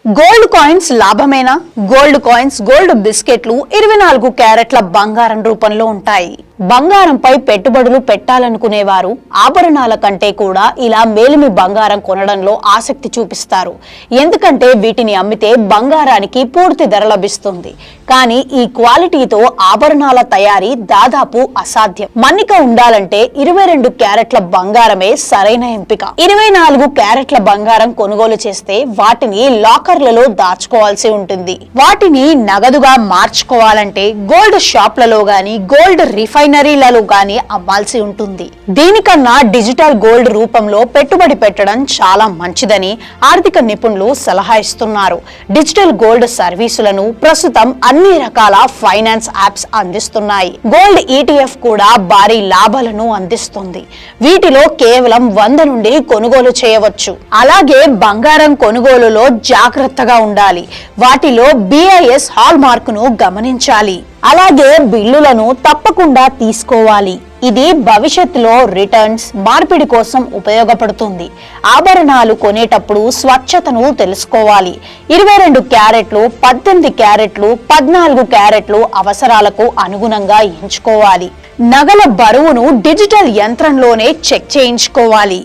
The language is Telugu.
గోల్డ్ కాయిన్స్ లాభమేనా? గోల్డ్ కాయిన్స్, గోల్డ్ బిస్కెట్లు 24 క్యారెట్ల బంగారం రూపంలో ఉంటాయి. బంగారంపై పెట్టుబడులు పెట్టాలనుకునేవారు ఆభరణాల కంటే కూడా ఇలా మేలిమి బంగారం కొనడంలో ఆసక్తి చూపిస్తారు. ఎందుకంటే వీటిని అమ్మితే బంగారానికి పూర్తి ధర లభిస్తుంది. కానీ ఈ క్వాలిటీతో ఆభరణాల తయారీ దాదాపు అసాధ్యం. మన్నిక ఉండాలంటే 22 క్యారెట్ల బంగారమే సరైన ఎంపిక. 24 క్యారెట్ల బంగారం కొనుగోలు చేస్తే వాటిని లాకర్లలో దాచుకోవాల్సి ఉంటుంది. వాటిని నగదుగా మార్చుకోవాలంటే గోల్డ్ షాప్లలో గాని, గోల్డ్ రిఫైనరీలలో గాని అమ్మాల్సి ఉంటుంది. దీనికన్నా డిజిటల్ గోల్డ్ రూపంలో పెట్టుబడి పెట్టడం చాలా మంచిదని ఆర్థిక నిపుణులు సలహా ఇస్తున్నారు. డిజిటల్ గోల్డ్ సర్వీసులను ప్రస్తుతం అన్ని రకాల ఫైనాన్స్ యాప్స్ అందిస్తున్నాయి. గోల్డ్ ETF కూడా భారీ లాభాలను అందిస్తుంది. వీటిలో కేవలం 100 నుండి కొనుగోలు చేయవచ్చు. అలాగే బంగారం కొనుగోలులో జాగ్రత్తగా ఉండాలి. వాటిలో BIS హాల్ మార్కును గమనించాలి. అలాగే బిల్లులను తప్పకుండా తీసుకోవాలి. ఇది భవిష్యత్తులో రిటర్న్స్, మార్పిడి కోసం ఉపయోగపడుతుంది. ఆభరణాలు కొనేటప్పుడు స్వచ్ఛతను తెలుసుకోవాలి. 22 క్యారెట్లు, 18 క్యారెట్లు, 14 క్యారెట్లు అవసరాలకు అనుగుణంగా ఎంచుకోవాలి. నగల బరువును డిజిటల్ యంత్రంలోనే చెక్ చేయించుకోవాలి.